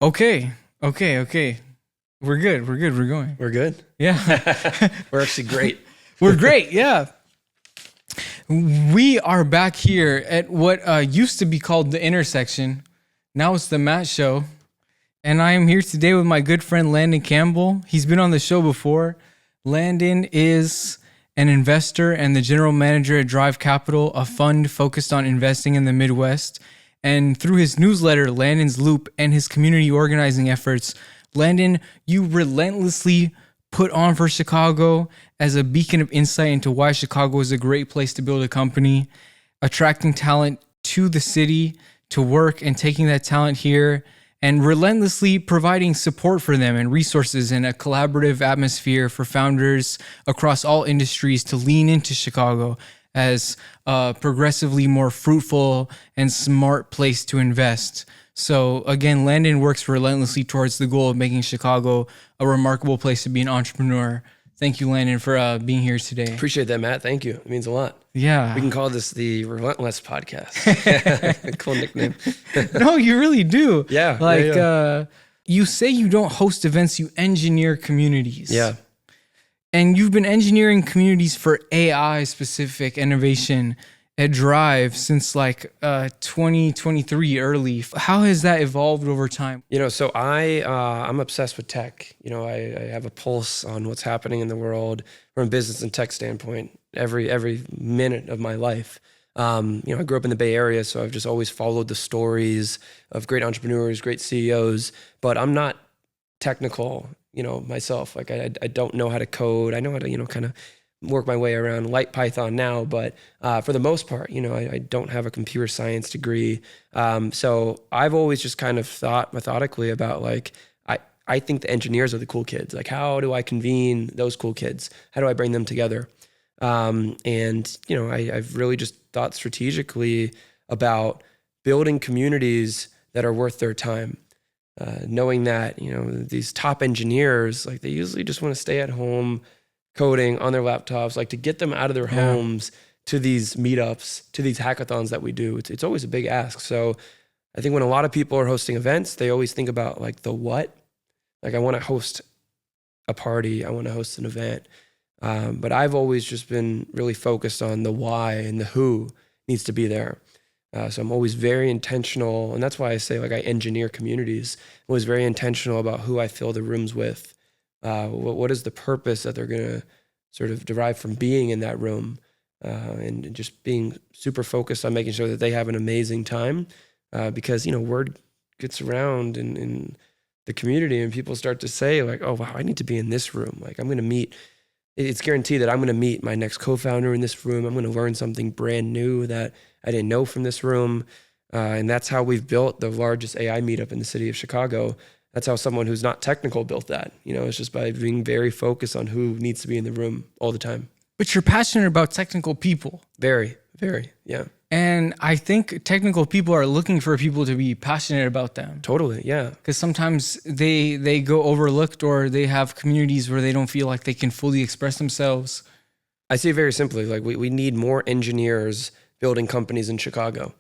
Okay. We're good. We're going. We're good. Yeah. We're actually great. We're great. Yeah. We are back here at what used to be called The Intersection. Now it's the Matt Show. And I am here today with my good friend Landon Campbell. He's been on the show before. Landon is an investor and the general manager at Drive Capital, a fund focused on investing in the Midwest. And through his newsletter, LandonsLoop, and his community organizing efforts, Landon, you relentlessly put on for Chicago as a beacon of insight into why Chicago is a great place to build a company, attracting talent to the city to work and taking that talent here, and relentlessly providing support for them and resources and a collaborative atmosphere for founders across all industries to lean into Chicago as a progressively more fruitful and smart place to invest. So again, Landon works relentlessly towards the goal of making Chicago a remarkable place to be an entrepreneur. Thank you, Landon, for being here today. Appreciate that, Matt. Thank you. It means a lot. Yeah. We can call this the Relentless Podcast. Cool nickname. No, you really do. Yeah. You say you don't host events, you engineer communities. Yeah. And you've been engineering communities for AI-specific innovation at Drive since 2023 early. How has that evolved over time? So I'm obsessed with tech. I have a pulse on what's happening in the world from a business and tech standpoint every minute of my life. I grew up in the Bay Area, so I've just always followed the stories of great entrepreneurs, great CEOs, but I'm not technical, myself. I don't know how to code. I know how to, kind of work my way around light Python now, but for the most part, I don't have a computer science degree. So I've always just kind of thought methodically about I think the engineers are the cool kids. How do I convene those cool kids? How do I bring them together? I've really just thought strategically about building communities that are worth their time. Knowing that, these top engineers, they usually just want to stay at home coding on their laptops, to get them out of their homes to these meetups, to these hackathons that we do. It's always a big ask. So I think when a lot of people are hosting events, they always think about the what. I want to host a party. I want to host an event. But I've always just been really focused on the why and the who needs to be there. So I'm always very intentional. And that's why I say I engineer communities. I'm always very intentional about who I fill the rooms with. What is the purpose that they're going to sort of derive from being in that room, and just being super focused on making sure that they have an amazing time, because word gets around in the community and people start to say oh wow, I need to be in this room. I'm going to meet. It's guaranteed that I'm going to meet my next co-founder in this room. I'm going to learn something brand new that I didn't know from this room, and that's how we've built the largest AI meetup in the city of Chicago. That's how someone who's not technical built that. It's just by being very focused on who needs to be in the room all the time. But you're passionate about technical people. Very, very, yeah. And I think technical people are looking for people to be passionate about them. Totally, yeah. Because sometimes they go overlooked, or they have communities where they don't feel like they can fully express themselves. I say very simply, we need more engineers building companies in Chicago,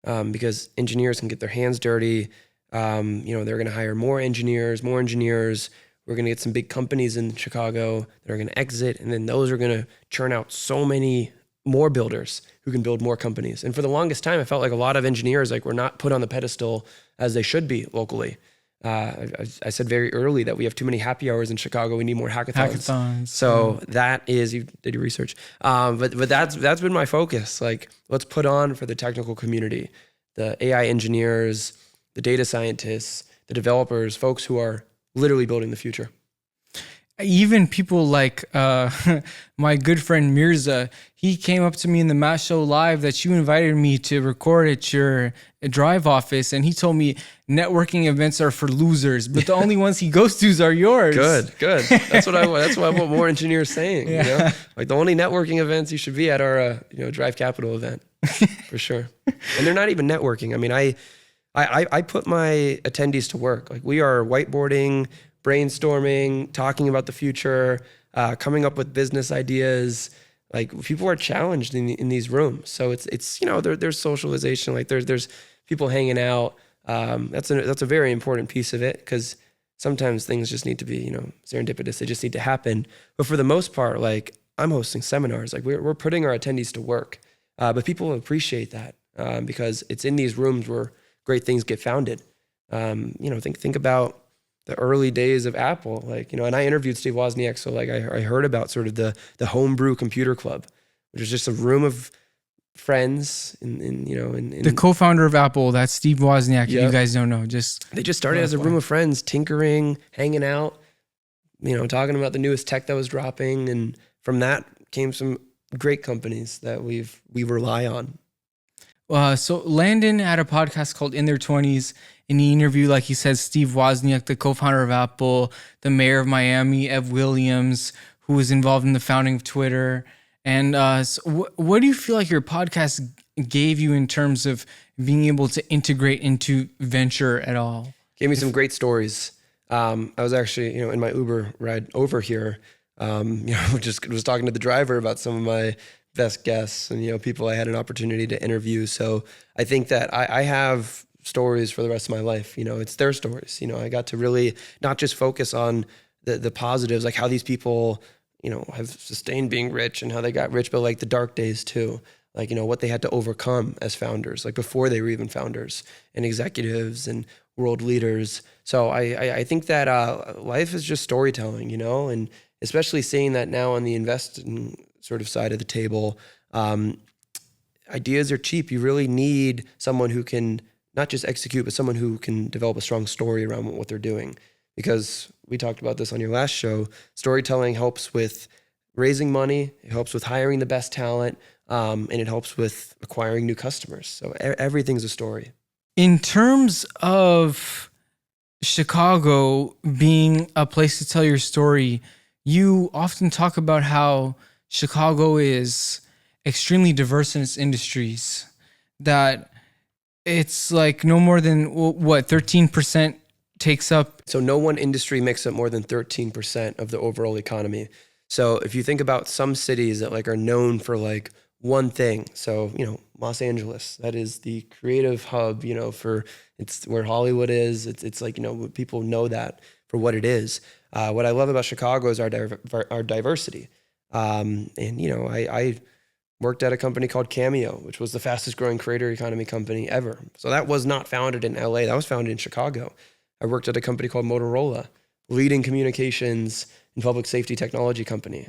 because engineers can get their hands dirty. They're going to hire more engineers. We're going to get some big companies in Chicago that are going to exit, and then those are going to churn out so many more builders who can build more companies. And for the longest time, I felt like a lot of engineers were not put on the pedestal as they should be locally. I said very early that we have too many happy hours in Chicago. We need more hackathons. So that is, you did your research. But that's been my focus. Let's put on for the technical community, the AI engineers, the data scientists, the developers, folks who are literally building the future. Even people like my good friend Mirza, he came up to me in the Matt Show Live that you invited me to record at your Drive office, and he told me networking events are for losers, but the only ones he goes to are yours. Good. That's what I want. That's what I want more engineers saying. Yeah. The only networking events you should be at are Drive Capital event for sure. And they're not even networking. I mean, I put my attendees to work. We are whiteboarding, brainstorming, talking about the future, coming up with business ideas. People are challenged in these rooms. So it's there's socialization. There's people hanging out. That's a very important piece of it, because sometimes things just need to be, serendipitous. They just need to happen. But for the most part, like, I'm hosting seminars, like we're putting our attendees to work, but people appreciate that because it's in these rooms where great things get founded. Think about the early days of Apple, and I interviewed Steve Wozniak, so like I heard about sort of the homebrew computer club, which is just a room of friends in The co-founder of Apple, that's Steve Wozniak. If Yep. you guys don't know, they just started as a room of friends, tinkering, hanging out, talking about the newest tech that was dropping, and from that came some great companies that we rely on. So Landon had a podcast called In Their 20s, and he interviewed, like he said, Steve Wozniak, the co-founder of Apple, the mayor of Miami, Ev Williams, who was involved in the founding of Twitter. And what do you feel like your podcast gave you in terms of being able to integrate into venture at all? Gave me some great stories. I was actually, in my Uber ride over here, just was talking to the driver about some of my best guests and, people I had an opportunity to interview. So I think that I have stories for the rest of my life. It's their stories. I got to really not just focus on the positives, like how these people, have sustained being rich and how they got rich, but like the dark days too, like, what they had to overcome as founders, like before they were even founders and executives and world leaders. So I think that life is just storytelling, and especially seeing that now on the investing sort of side of the table, ideas are cheap. You really need someone who can not just execute, but someone who can develop a strong story around what they're doing. Because we talked about this on your last show, storytelling helps with raising money, it helps with hiring the best talent, and it helps with acquiring new customers. So everything's a story. In terms of Chicago being a place to tell your story, you often talk about how Chicago is extremely diverse in its industries, that it's like no more than 13% takes up. So no one industry makes up more than 13% of the overall economy. So if you think about some cities that like are known for like one thing, so, Los Angeles, that is the creative hub, it's where Hollywood is. It's like, people know that for what it is. What I love about Chicago is our diversity. I worked at a company called Cameo, which was the fastest growing creator economy company ever. So that was not founded in LA, that was founded in Chicago. I worked at a company called Motorola, leading communications and public safety technology company.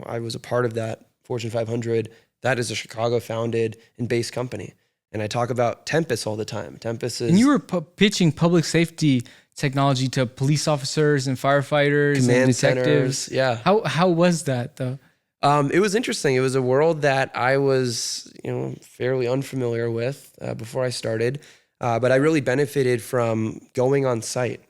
I was a part of that Fortune 500. That is a Chicago founded and based company. And I talk about Tempest all the time. Tempest is... And you were pitching public safety technology to police officers and firefighters and detectives. Centers, yeah. How was that though? It was interesting. It was a world that I was, fairly unfamiliar with before I started, but I really benefited from going on site.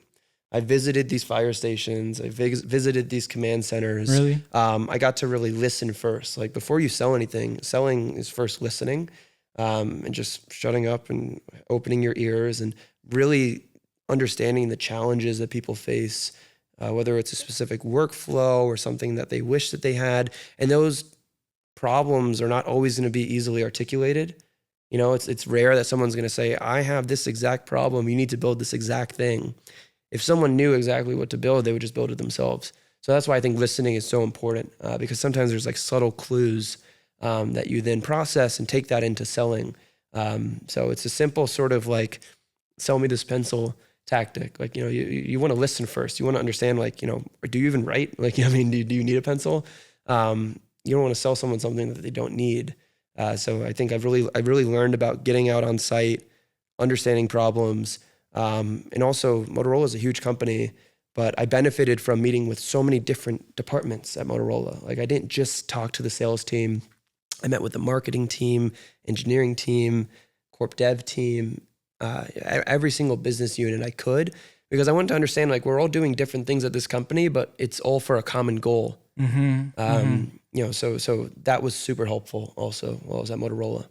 I visited these fire stations. I visited these command centers. Really? I got to really listen first. Like before you sell anything, selling is first listening, and just shutting up and opening your ears and really understanding the challenges that people face, whether it's a specific workflow or something that they wish that they had. And those problems are not always going to be easily articulated. It's rare that someone's going to say, I have this exact problem. You need to build this exact thing. If someone knew exactly what to build, they would just build it themselves. So that's why I think listening is so important, because sometimes there's like subtle clues that you then process and take that into selling. So it's a simple sort of like, sell me this pencil tactic. Like, you want to listen first. You want to understand, like, do you even write? Like, do you need a pencil? You don't want to sell someone something that they don't need. So I think I've really learned about getting out on site, understanding problems. And also Motorola is a huge company, but I benefited from meeting with so many different departments at Motorola. Like I didn't just talk to the sales team. I met with the marketing team, engineering team, corp dev team, every single business unit I could, because I wanted to understand, like, we're all doing different things at this company, but it's all for a common goal. So that was super helpful also while I was at Motorola.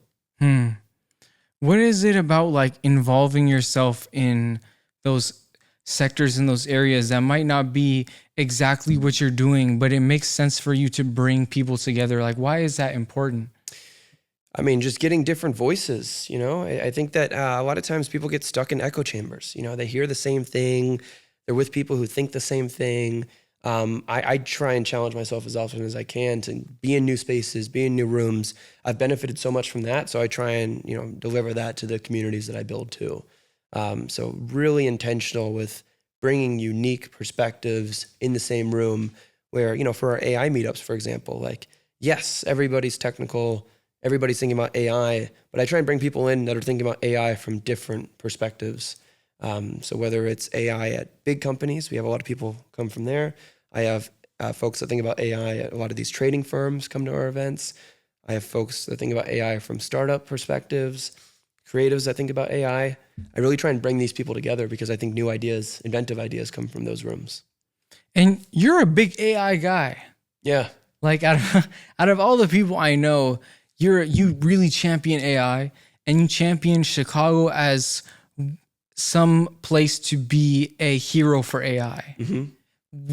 What is it about like involving yourself in those sectors in those areas that might not be exactly what you're doing, but it makes sense for you to bring people together? Like, why is that important? I mean, just getting different voices, you know. I think that a lot of times people get stuck in echo chambers. You know, they hear the same thing. They're with people who think the same thing. I try and challenge myself as often as I can to be in new spaces, be in new rooms. I've benefited so much from that. So I try and, you know, deliver that to the communities that I build too. So really intentional with bringing unique perspectives in the same room where, you know, for our AI meetups, for example, like, yes, everybody's technical, everybody's thinking about AI, but I try and bring people in that are thinking about AI from different perspectives. So whether it's AI at big companies, we have a lot of people come from there. I have folks that think about AI at a lot of these trading firms come to our events. I have folks that think about AI from startup perspectives, creatives that think about AI. I really try and bring these people together because I think new ideas, inventive ideas come from those rooms. And you're a big AI guy. Yeah. Like out of all the people I know, you really champion AI, and you champion Chicago as some place to be a hero for AI. Mm-hmm.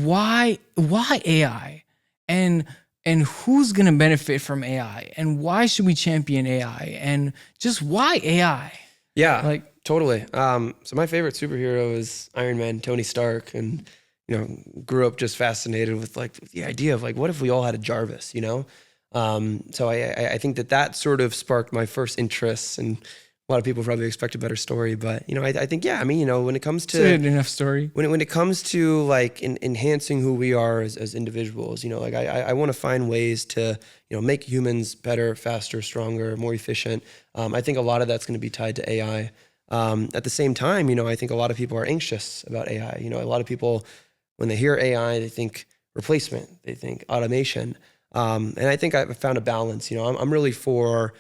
Why AI? And who's gonna benefit from AI? And why should we champion AI? And just why AI? Yeah, Like, totally. So my favorite superhero is Iron Man, Tony Stark, and you know, grew up just fascinated with like the idea of like, what if we all had a Jarvis, you know? So I think that sort of sparked my first interests, and a lot of people probably expect a better story, but you know, I think, yeah, I mean, you know, when it comes to it's a good enough story. when it comes to like enhancing who we are as individuals, you know, like I want to find ways to, you know, make humans better, faster, stronger, more efficient. I think a lot of that's going to be tied to AI. At the same time, you know, I think a lot of people are anxious about AI. You know, a lot of people, when they hear AI, they think replacement, they think automation. And I think I've found a balance. You know, I'm really for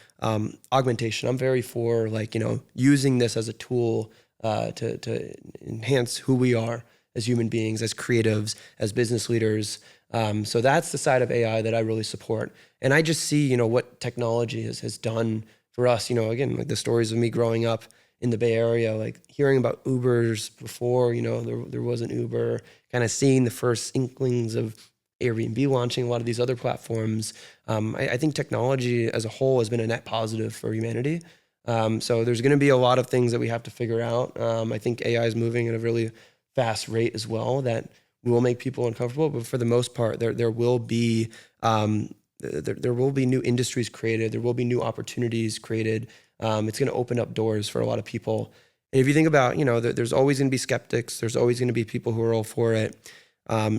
augmentation. I'm very for like, you know, using this as a tool to enhance who we are as human beings, as creatives, as business leaders. So that's the side of AI that I really support. And I just see, you know, what technology has done for us. You know, again, like the stories of me growing up in the Bay Area, like hearing about Ubers before, you know, there wasn't Uber, kind of seeing the first inklings of Airbnb launching, a lot of these other platforms. I think technology as a whole has been a net positive for humanity. So there's going to be a lot of things that we have to figure out. I think AI is moving at a really fast rate as well that will make people uncomfortable. But for the most part, there will be there will be new industries created. There will be new opportunities created. It's going to open up doors for a lot of people. And if you think about, you know, there's always going to be skeptics. There's always going to be people who are all for it.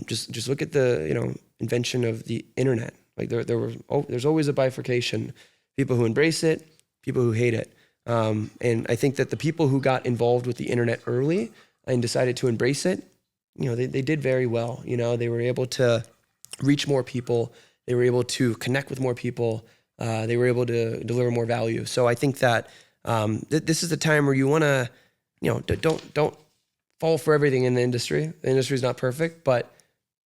Just look at the, you know, invention of the internet. Like there's always a bifurcation. People who embrace it, people who hate it. And I think that the people who got involved with the internet early and decided to embrace it, you know, they did very well. You know, they were able to reach more people. They were able to connect with more people. They were able to deliver more value. So I think that this is the time where you want to, you know, don't fall for everything in the industry. The industry is not perfect, but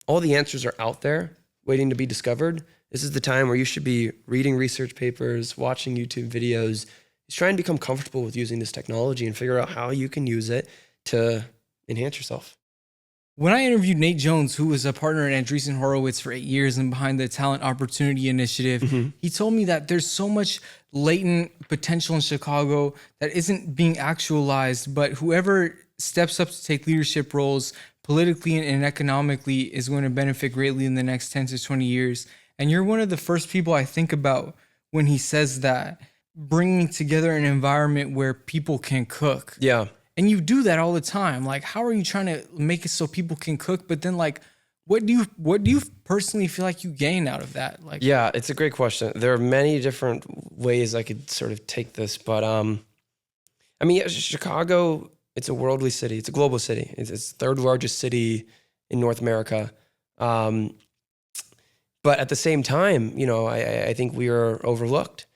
all the answers are out there waiting to be discovered. This is the time where you should be reading research papers, watching YouTube videos, just try and become comfortable with using this technology and figure out how you can use it to enhance yourself. When I interviewed Nate Jones, who was a partner at Andreessen Horowitz for 8 years and behind the Talent Opportunity Initiative, he told me that there's so much latent potential in Chicago that isn't being actualized, but whoever steps up to take leadership roles politically and economically is going to benefit greatly in the next 10 to 20 years. And you're one of the first people I think about when he says that, bringing together an environment where people can cook. Yeah. And you do that all the time. Like, how are you trying to make it so people can cook? But then, like, what do you personally feel like you gain out of that? Like, Yeah, it's a great question. There are many different ways I could sort of take this, but I mean, Chicago, it's a worldly city. It's a global city. It's the third largest city in North America. But at the same time, you know, I think we are overlooked.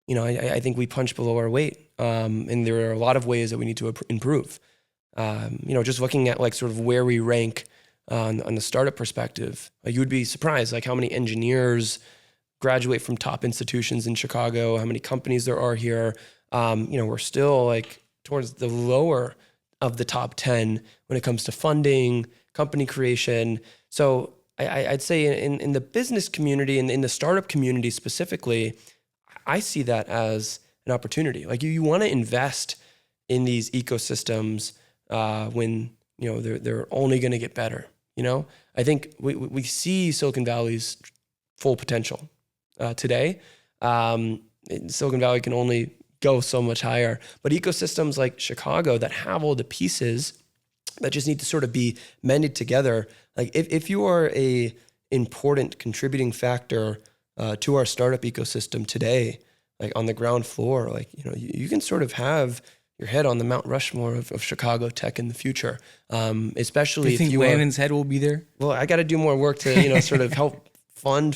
You know, I think we punch below our weight. And there are a lot of ways that we need to improve. You know, just looking at like sort of where we rank on the startup perspective, you would be surprised like how many engineers graduate from top institutions in Chicago, how many companies there are here. You know, we're still like towards the lower of the top 10 when it comes to funding, company creation. So I'd say in the business community and in the startup community specifically, I see that as an opportunity. Like you want to invest in these ecosystems when they're only going to get better. I think we see Silicon Valley's full potential today. Silicon Valley can only go so much higher, but ecosystems like Chicago that have all the pieces that just need to sort of be mended together. Like if you are a important contributing factor to our startup ecosystem today, like on the ground floor, like, you can sort of have your head on the Mount Rushmore of Chicago tech in the future. Especially Do you think Landon's head will be there? Well, I got to do more work to, sort of help find.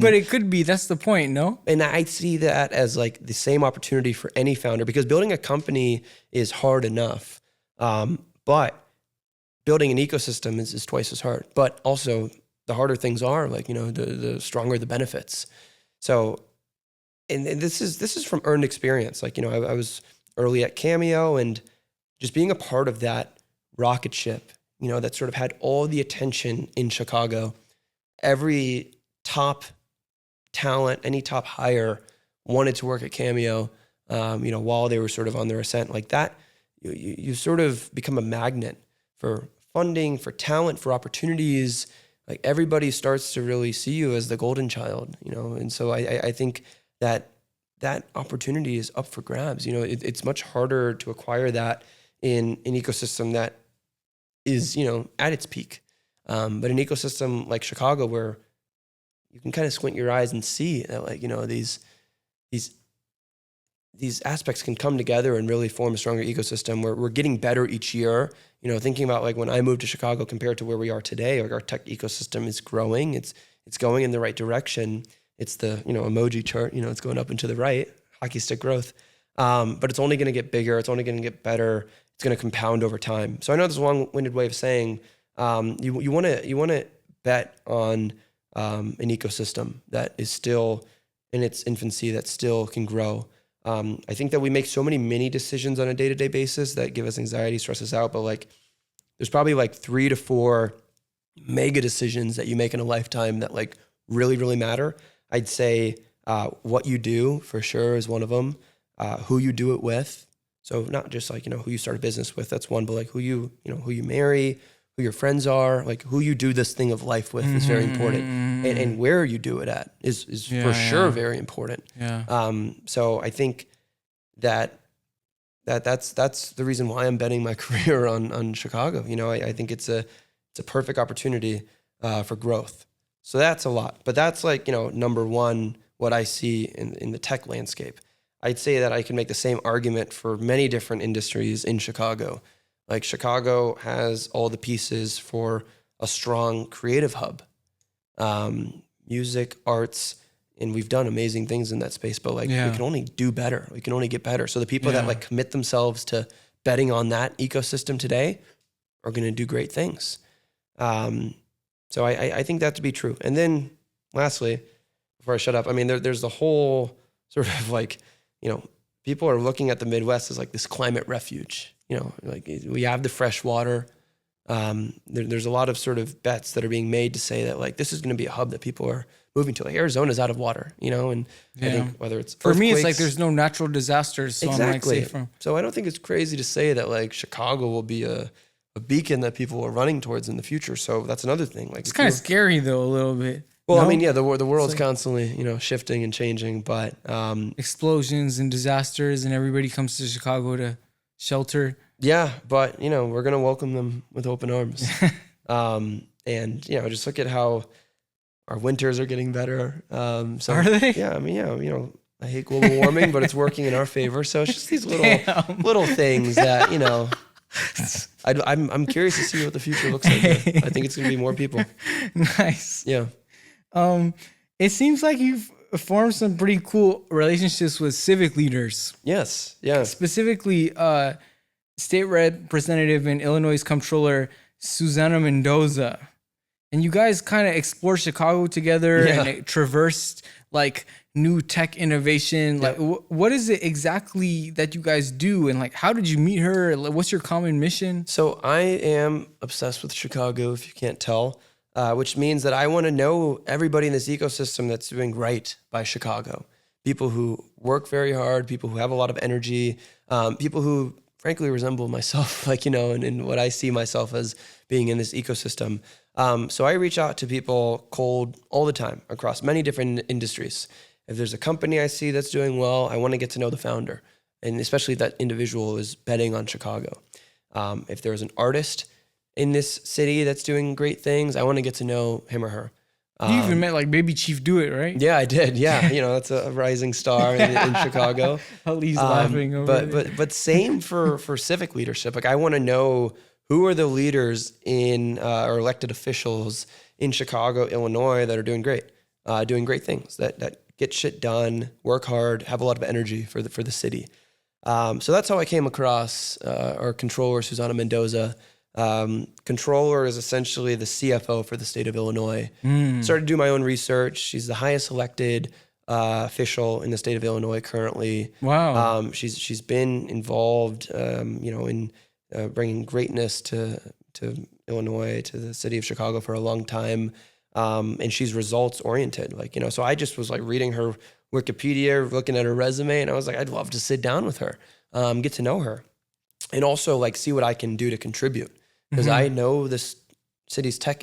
But it could be, that's the point, no? And I see that as like the same opportunity for any founder, because building a company is hard enough. But building an ecosystem is twice as hard. But also the harder things are, like, the stronger the benefits. So, and this is from earned experience. Like, I was early at Cameo, and just being a part of that rocket ship, that sort of had all the attention in Chicago. Every top talent, any top hire wanted to work at Cameo, while they were sort of on their ascent like that. You sort of become a magnet for funding, for talent, for opportunities. Like everybody starts to really see you as the golden child, and so I think that opportunity is up for grabs. It's much harder to acquire that in an ecosystem that is, at its peak. But an ecosystem like Chicago, where you can kind of squint your eyes and see that, like, these aspects can come together and really form a stronger ecosystem where we're getting better each year. Thinking about like when I moved to Chicago compared to where we are today, like our tech ecosystem is growing. It's going in the right direction. It's the, emoji chart, it's going up and to the right, hockey stick growth. But it's only going to get bigger. It's only going to get better. It's going to compound over time. So I know this is a long-winded way of saying, you want to bet on an ecosystem that is still in its infancy, that still can grow. I think that we make so many mini decisions on a day-to-day basis that give us anxiety, stress us out. But like, there's probably like 3 to 4 mega decisions that you make in a lifetime that like really, really matter. I'd say what you do for sure is one of them. Who you do it with. So not just like, who you start a business with, that's one, but like who you marry, who your friends are, like who you do this thing of life with is very important. And where you do it at is for sure very important. Yeah. So I think that's the reason why I'm betting my career on Chicago. I think it's a perfect opportunity for growth. So that's a lot, but that's like, number one, what I see in the tech landscape. I'd say that I can make the same argument for many different industries in Chicago. Like Chicago has all the pieces for a strong creative hub, music, arts, and we've done amazing things in that space, but like we can only do better. We can only get better. So the people that like commit themselves to betting on that ecosystem today are going to do great things. So I think that to be true. And then lastly, before I shut up, I mean, there's the whole sort of like, people are looking at the Midwest as like this climate refuge. Like we have the fresh water. There's a lot of sort of bets that are being made to say that like this is going to be a hub that people are moving to. Like Arizona's out of water, and I think whether it's for me, it's like there's no natural disasters. So exactly. I'm like so I don't think it's crazy to say that like Chicago will be a beacon that people are running towards in the future. So that's another thing. Like it's kind of scary though, a little bit. Well, no? I mean, the world's like, constantly, shifting and changing, but explosions and disasters, and everybody comes to Chicago to shelter. Yeah, but we're gonna welcome them with open arms. And just look at how our winters are getting better. So are they? Yeah, I mean, I hate global warming, but it's working in our favor. So it's just these little things that I'm curious to see what the future looks like. I think it's gonna be more people. Nice. Yeah. It seems like you've formed some pretty cool relationships with civic leaders. Yes. Yeah. Specifically, State Representative and Illinois Comptroller Susana Mendoza. And you guys kind of explored Chicago together and it traversed like new tech innovation. Like, what is it exactly that you guys do? And like, how did you meet her? What's your common mission? So I am obsessed with Chicago, if you can't tell. Which means that I want to know everybody in this ecosystem that's doing right by Chicago. people who work very hard, people who have a lot of energy, people who frankly resemble myself, like, and what I see myself as being in this ecosystem. So I reach out to people cold all the time across many different industries. If there's a company I see that's doing well, I want to get to know the founder, and especially if that individual is betting on Chicago. If there's an artist in this city that's doing great things, I want to get to know him or her. You even met like Baby Chief Do It, right? Yeah, I did. Yeah, that's a rising star in Chicago. Ali's laughing over there. But same for civic leadership. Like, I want to know who are the leaders in or elected officials in Chicago, Illinois, that are doing great things, that get shit done, work hard, have a lot of energy for the city. So that's how I came across our controller, Susana Mendoza. Controller is essentially the CFO for the state of Illinois. Started to do my own research. She's the highest elected official in the state of Illinois currently. Wow. She's been involved, in bringing greatness to Illinois, to the city of Chicago for a long time. And she's results oriented, so I just was like reading her Wikipedia, looking at her resume, and I was like, I'd love to sit down with her, get to know her, and also like see what I can do to contribute, because I know this city's tech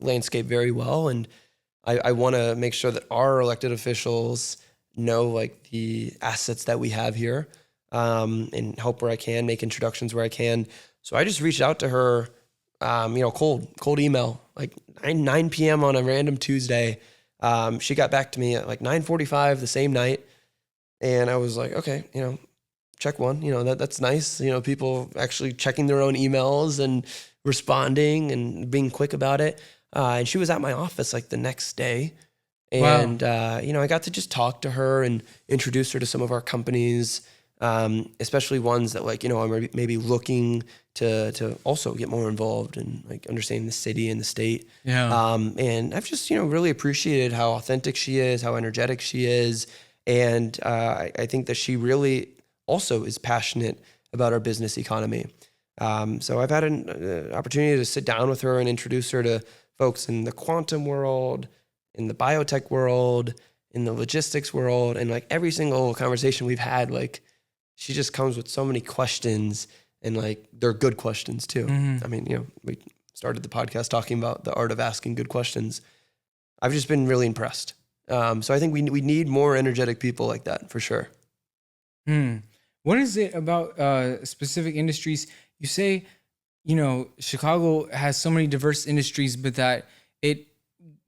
landscape very well, and I want to make sure that our elected officials know like the assets that we have here, and help where I can, make introductions where I can. So I just reached out to her, cold email, like 9 p.m. on a random Tuesday. She got back to me at like 9:45 the same night, and I was like, okay, check one, that's nice. People actually checking their own emails and responding and being quick about it. And she was at my office like the next day. And, Wow. I got to just talk to her and introduce her to some of our companies, especially ones that are maybe looking to also get more involved and like understanding the city and the state. Yeah. And I've just, really appreciated how authentic she is, how energetic she is. And I think that she really also is passionate about our business economy. So I've had an opportunity to sit down with her and introduce her to folks in the quantum world, in the biotech world, in the logistics world, and like every single conversation we've had, like she just comes with so many questions, and like they're good questions too. I mean, we started the podcast talking about the art of asking good questions. I've just been really impressed. So I think we need more energetic people like that for sure. What is it about specific industries? You say, Chicago has so many diverse industries, but that it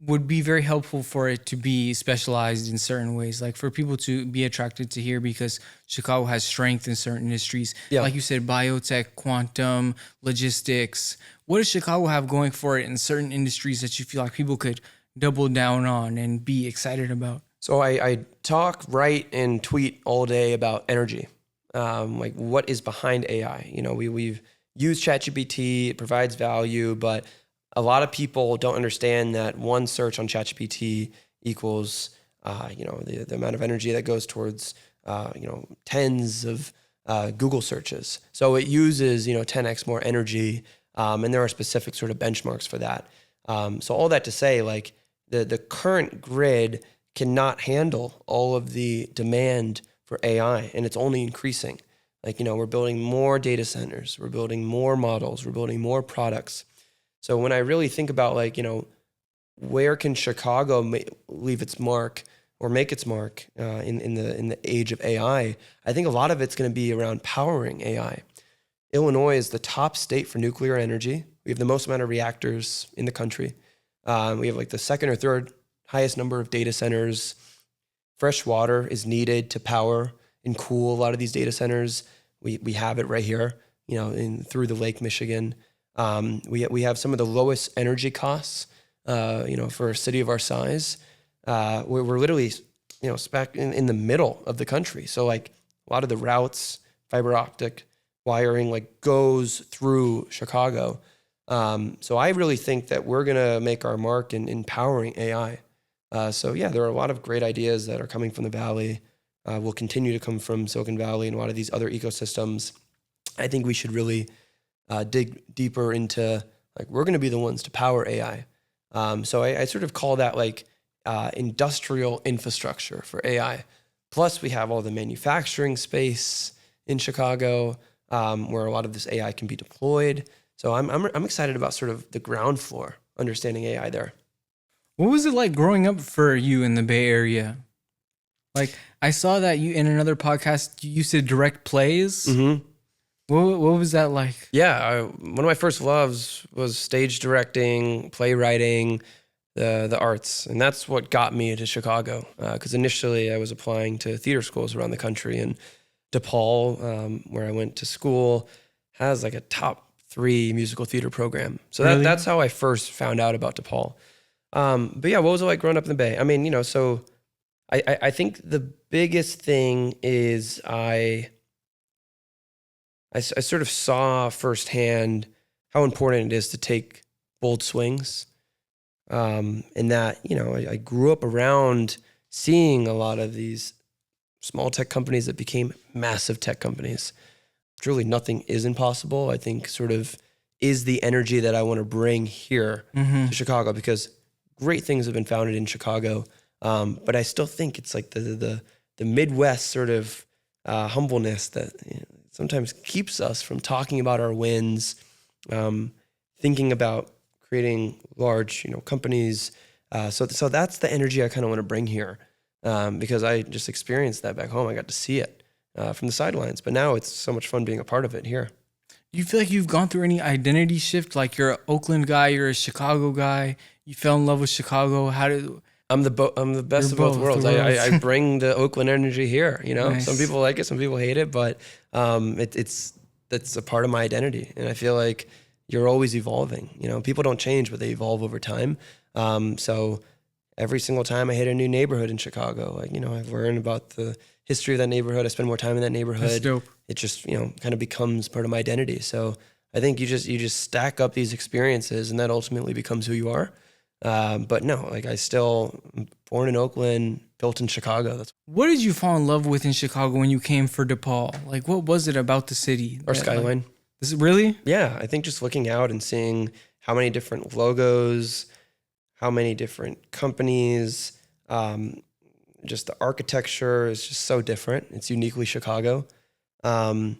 would be very helpful for it to be specialized in certain ways, like for people to be attracted to here because Chicago has strength in certain industries. Yeah. Like you said, biotech, quantum, logistics. What does Chicago have going for it in certain industries that you feel like people could double down on and be excited about? So I talk, write, and tweet all day about energy. Like what is behind AI? We've used ChatGPT, it provides value, but a lot of people don't understand that one search on ChatGPT equals, the amount of energy that goes towards, tens of Google searches. So it uses, 10x more energy, and there are specific sort of benchmarks for that. So all that to say, like the current grid cannot handle all of the demand for AI, and it's only increasing. Like, we're building more data centers, we're building more models, we're building more products. So when I really think about like, where can Chicago leave its mark or make its mark in the age of AI, I think a lot of it's going to be around powering AI. Illinois is the top state for nuclear energy. We have the most amount of reactors in the country. We have like the second or third highest number of data centers. Fresh water is needed to power and cool a lot of these data centers. We have it right here, through the Lake Michigan. We have some of the lowest energy costs, for a city of our size. We're literally, smack in the middle of the country. So like a lot of the routes, fiber optic wiring, like goes through Chicago. So I really think that we're gonna make our mark in powering AI. So yeah, there are a lot of great ideas that are coming from the Valley. Will continue to come from Silicon Valley and a lot of these other ecosystems. I think we should really dig deeper into like we're going to be the ones to power AI. So I sort of call that like industrial infrastructure for AI. Plus, we have all the manufacturing space in Chicago where a lot of this AI can be deployed. So I'm excited about sort of the ground floor, understanding AI there. What was it like growing up for you in the Bay Area? Like, I saw that you in another podcast you used to direct plays. Mm-hmm. What was that like? Yeah, one of my first loves was stage directing, playwriting, the arts, and that's what got me to Chicago. Because initially I was applying to theater schools around the country, and DePaul, where I went to school, has like a top 3 musical theater program. So Really? that's how I first found out about DePaul. But yeah, what was it like growing up in the Bay? I mean, so I think the biggest thing is I sort of saw firsthand how important it is to take bold swings. And that, I grew up around seeing a lot of these small tech companies that became massive tech companies. Truly nothing is impossible, I think sort of is the energy that I want to bring here to Chicago, because great things have been founded in Chicago. But I still think it's like the Midwest sort of humbleness that sometimes keeps us from talking about our wins, thinking about creating large, companies. So that's the energy I kind of want to bring here, because I just experienced that back home. I got to see it from the sidelines, but now it's so much fun being a part of it here. Do you feel like you've gone through any identity shift? Like you're an Oakland guy, you're a Chicago guy. You fell in love with Chicago. I'm the best of both worlds. I bring the Oakland energy here. Nice. Some people like it, some people hate it, but that's a part of my identity, and I feel like you're always evolving. People don't change, but they evolve over time. So every single time I hit a new neighborhood in Chicago, I've learned about the history of that neighborhood. I spend more time in that neighborhood. That's dope. It just kind of becomes part of my identity. So I think you just stack up these experiences, and that ultimately becomes who you are. But no, I still born in Oakland, built in Chicago. What did you fall in love with in Chicago when you came for DePaul? Like, what was it about the city? Our skyline. Is it really? Yeah, I think just looking out and seeing how many different logos, how many different companies, just the architecture is just so different. It's uniquely Chicago. How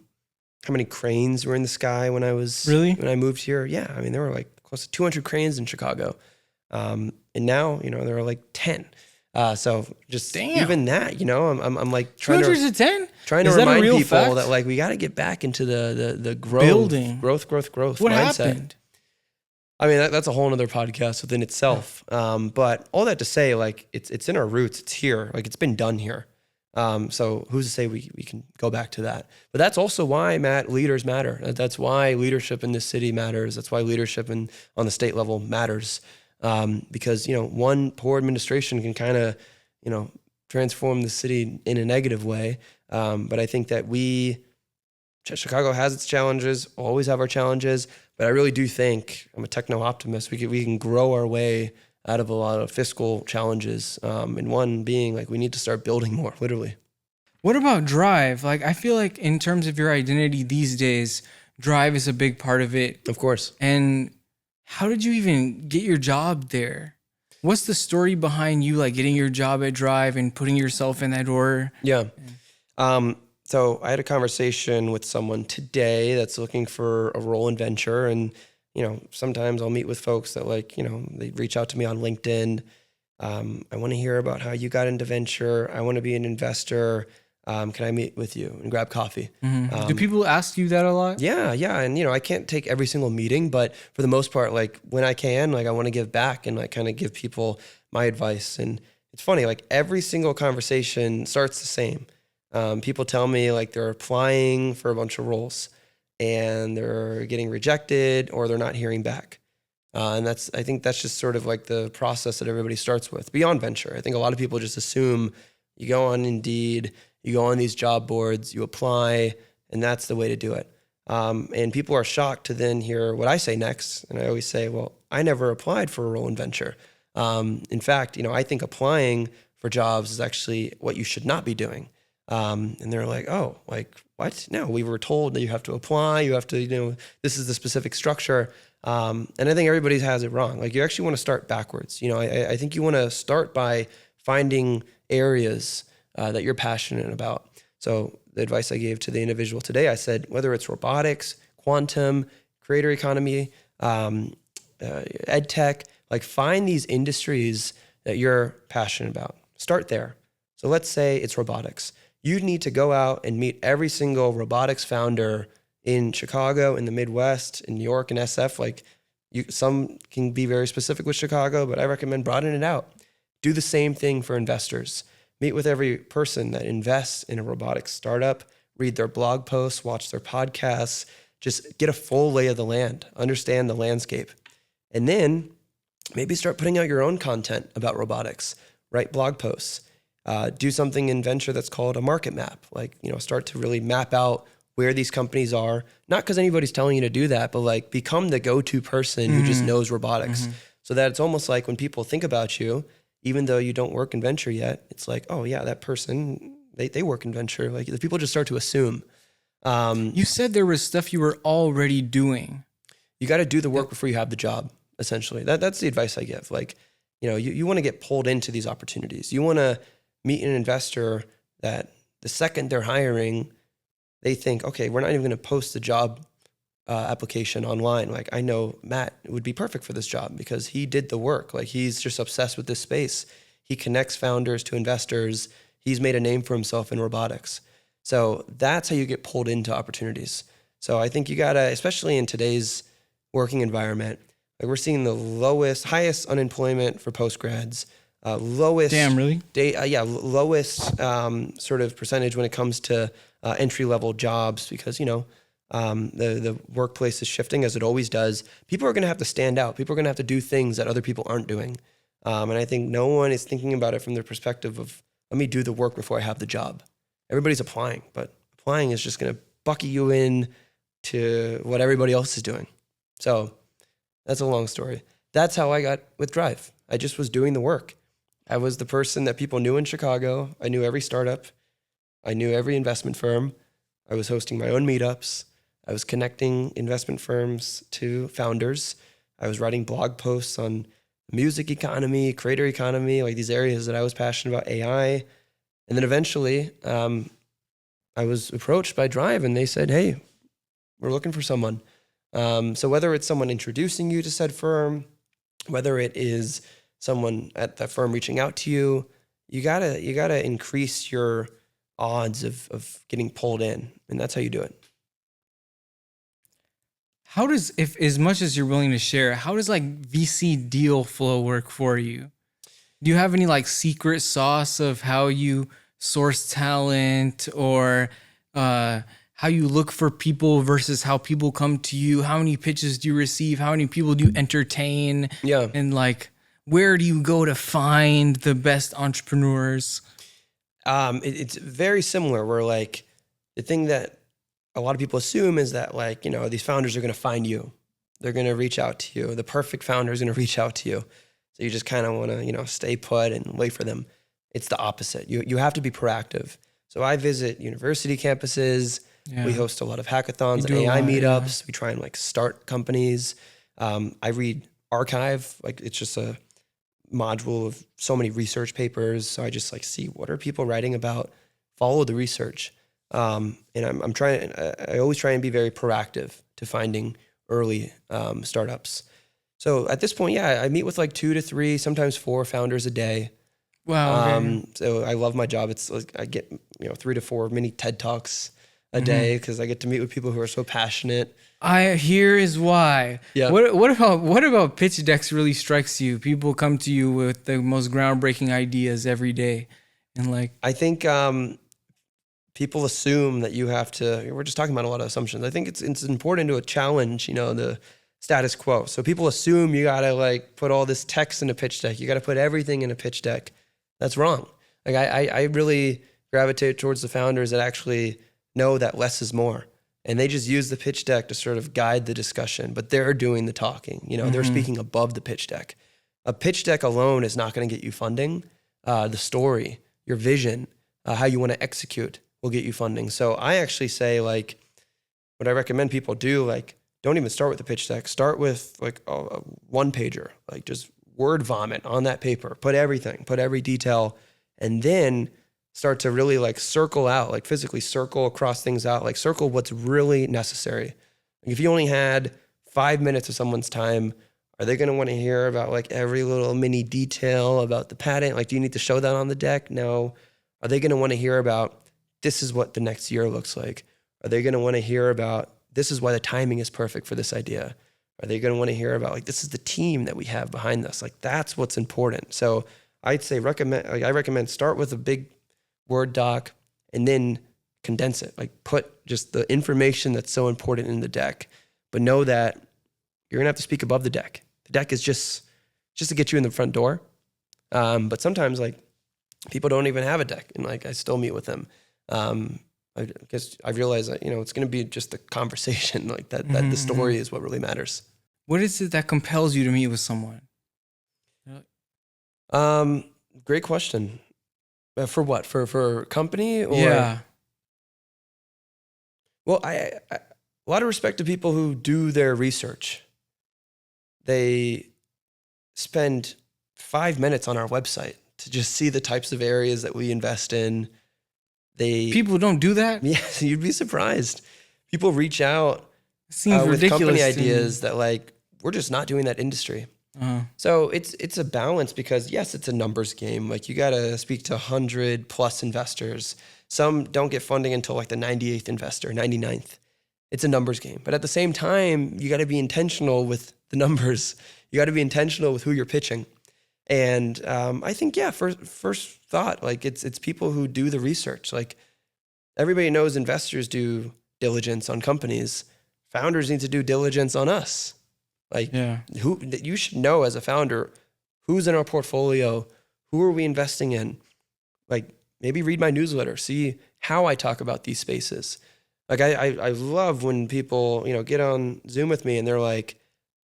many cranes were in the sky when I moved here? Yeah, I mean, there were like close to 200 cranes in Chicago. And now, there are like 10. So just even that, I'm like trying 200 to 10? Trying to remind people that we got to get back into the growth What mindset. Happened? I mean, that's a whole nother podcast within itself. But all that to say, it's in our roots. It's here. It's been done here. So who's to say we can go back to that? But that's also why, Matt, leaders matter. That's why leadership in this city matters. That's why leadership on the state level matters. Because, one poor administration can kind of, transform the city in a negative way. But I think that Chicago has its challenges, always have our challenges, but I really do think, I'm a techno-optimist, we can grow our way out of a lot of fiscal challenges. And one being we need to start building more, literally. What about drive? I feel like in terms of your identity these days, drive is a big part of it. Of course. And how did you even get your job there? What's the story behind you getting your job at Drive and putting yourself in that door? Yeah. So I had a conversation with someone today that's looking for a role in venture. And, sometimes I'll meet with folks that they reach out to me on LinkedIn. I want to hear about how you got into venture. I want to be an investor. Can I meet with you and grab coffee? Mm-hmm. Do people ask you that a lot? Yeah. And, I can't take every single meeting, but for the most part, when I can, I want to give back and kind of give people my advice. And it's funny, every single conversation starts the same. People tell me they're applying for a bunch of roles and they're getting rejected or they're not hearing back. And I think that's just sort of the process that everybody starts with beyond venture. I think a lot of people just assume you go on Indeed, you go on these job boards, you apply, and that's the way to do it. And people are shocked to then hear what I say next. And I always say, well, I never applied for a role in venture. In fact, I think applying for jobs is actually what you should not be doing. And they're like, oh, what? No, we were told that you have to apply, you have to, this is the specific structure. And I think everybody has it wrong. You actually want to start backwards. I think you want to start by finding areas that you're passionate about. So the advice I gave to the individual today, I said, whether it's robotics, quantum, creator economy, ed tech, like find these industries that you're passionate about. Start there. So let's say it's robotics. You need to go out and meet every single robotics founder in Chicago, in the Midwest, in New York, and SF. Like some can be very specific with Chicago, but I recommend broaden it out. Do the same thing for investors. Meet with every person that invests in a robotics startup, read their blog posts, watch their podcasts, just get a full lay of the land, understand the landscape. And then maybe start putting out your own content about robotics, write blog posts, do something in venture that's called a market map. Like, start to really map out where these companies are, not because anybody's telling you to do that, but like become the go-to person who just knows robotics. So that it's almost like when people think about you, even though you don't work in venture yet, it's like, oh yeah, that person, they work in venture. Like the people just start to assume. You said there was stuff you were already doing. You got to do the work before you have the job, essentially. That's the advice I give. Like, you want to get pulled into these opportunities. You want to meet an investor that the second they're hiring, they think, okay, we're not even going to post the job application online. Like, I know Matt would be perfect for this job because he did the work. Like, he's just obsessed with this space. He connects founders to investors. He's made a name for himself in robotics. So that's how you get pulled into opportunities. So I think you got to, especially in today's working environment, like we're seeing the highest unemployment for postgrads, lowest. Damn, really? Lowest sort of percentage when it comes to entry level jobs because, the workplace is shifting as it always does. People are going to have to stand out. People are going to have to do things that other people aren't doing. And I think no one is thinking about it from their perspective of, let me do the work before I have the job. Everybody's applying, but applying is just going to bucket you in to what everybody else is doing. So that's a long story. That's how I got with Drive. I just was doing the work. I was the person that people knew in Chicago. I knew every startup. I knew every investment firm. I was hosting my own meetups. I was connecting investment firms to founders. I was writing blog posts on music economy, creator economy, like these areas that I was passionate about, AI. And then eventually I was approached by Drive and they said, hey, we're looking for someone. So whether it's someone introducing you to said firm, whether it is someone at that firm reaching out to you, you gotta increase your odds of getting pulled in. And that's how you do it. How does, if as much as you're willing to share, how does like VC deal flow work for you? Do you have any like secret sauce of how you source talent or how you look for people versus how people come to you? How many pitches do you receive? How many people do you entertain? Yeah. And like, where do you go to find the best entrepreneurs? It's very similar. Where like the thing that a lot of people assume is that like, these founders are going to find you. They're going to reach out to you. The perfect founder is going to reach out to you. So you just kind of want to, stay put and wait for them. It's the opposite. You have to be proactive. So I visit university campuses. Yeah. We host a lot of hackathons, AI meetups. Yeah. We try and like start companies. I read Archive. Like it's just a module of so many research papers. So I just like see what are people writing about, follow the research. And I always try and be very proactive to finding early startups. So at this point, I meet with like 2 to 3, sometimes 4 founders a day. Wow. Okay. So I love my job. It's like I get 3 to 4 mini TED Talks a day because I get to meet with people who are so passionate. Here is why. Yeah. What about pitch decks really strikes you? People come to you with the most groundbreaking ideas every day, and like I think people assume that you have to. We're just talking about a lot of assumptions. I think it's important to challenge the status quo. So people assume you gotta like put all this text in a pitch deck. You gotta put everything in a pitch deck. That's wrong. Like I really gravitate towards the founders that actually know that less is more. And they just use the pitch deck to sort of guide the discussion, but they're doing the talking. They're speaking above the pitch deck. A pitch deck alone is not going to get you funding. The story, your vision, how you want to execute will get you funding. So I actually say like, what I recommend people do, like, don't even start with the pitch deck. Start with like a one pager, like just word vomit on that paper. Put everything, put every detail, and then start to really like circle out, like physically circle across things out, like circle what's really necessary. Like if you only had 5 minutes of someone's time, are they going to want to hear about like every little mini detail about the patent? Like, do you need to show that on the deck? No. Are they going to want to hear about this is what the next year looks like? Are they going to want to hear about this is why the timing is perfect for this idea? Are they going to want to hear about like this is the team that we have behind this? Like that's what's important. So I'd say I recommend start with a big Word doc and then condense it. Like put just the information that's so important in the deck, but know that you're gonna have to speak above the deck. The deck is just to get you in the front door. But sometimes like people don't even have a deck, and like I still meet with them. I guess I realize that it's gonna be just the conversation, like that the story is what really matters. What is it that compels you to meet with someone? Great question. For what? For company or? Yeah. Well, I a lot of respect to people who do their research. They spend 5 minutes on our website to just see the types of areas that we invest in. People don't do that? Yes, you'd be surprised. People reach out Seems with ridiculous company to ideas that like, we're just not doing that industry. So it's a balance because yes, it's a numbers game. Like you got to speak to 100 plus investors. Some don't get funding until like the 98th investor, 99th. It's a numbers game. But at the same time, you got to be intentional with the numbers. You got to be intentional with who you're pitching. And I think, yeah, first thought, like it's people who do the research. Like everybody knows investors do diligence on companies. Founders need to do diligence on us. Like you should know as a founder, who's in our portfolio, who are we investing in? Like maybe read my newsletter, see how I talk about these spaces. Like I love when people, get on Zoom with me and they're like,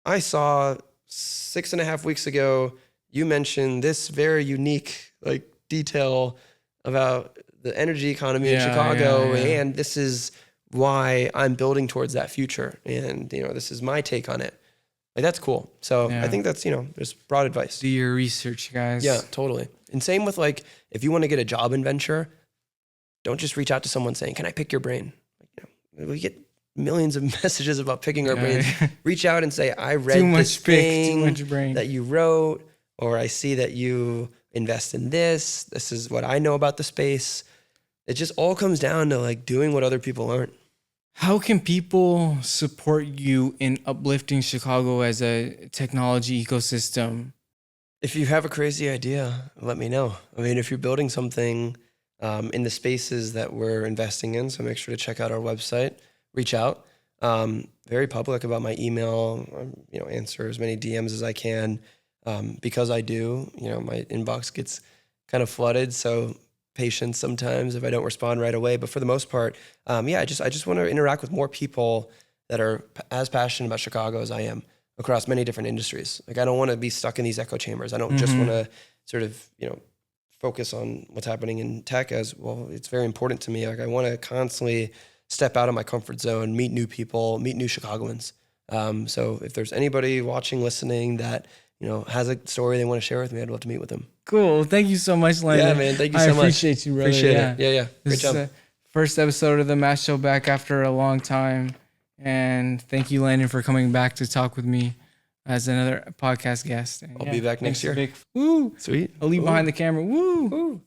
I saw 6.5 weeks ago, you mentioned this very unique like detail about the energy economy in Chicago. And this is why I'm building towards that future. And, this is my take on it. Like, that's cool. So I think that's, there's broad advice. Do your research, guys. Yeah, totally. And same with like, if you want to get a job in venture, don't just reach out to someone saying, can I pick your brain? Like, we get millions of messages about picking our brains. Reach out and say, I read this thing that you wrote, or I see that you invest in this. This is what I know about the space. It just all comes down to like doing what other people aren't. How can people support you in uplifting Chicago as a technology ecosystem? If you have a crazy idea, let me know. I mean, if you're building something in the spaces that we're investing in, so make sure to check out our website, reach out. Very public about my email, answer as many DMs as I can. Because I do, my inbox gets kind of flooded. So patience sometimes if I don't respond right away. But for the most part, I just want to interact with more people that are as passionate about Chicago as I am across many different industries. Like I don't want to be stuck in these echo chambers. I don't just want to sort of, focus on what's happening in tech as well. It's very important to me. Like I want to constantly step out of my comfort zone, meet new people, meet new Chicagoans. So if there's anybody watching, listening that, has a story they want to share with me, I'd love to meet with them. Cool. Thank you so much, Landon. Yeah, man. Thank you so much. I appreciate you, brother. Appreciate it. Yeah. Great job. First episode of the Matt Show back after a long time. And thank you, Landon, for coming back to talk with me as another podcast guest. And I'll be back next year. Woo. Sweet. I'll leave behind the camera. Woo.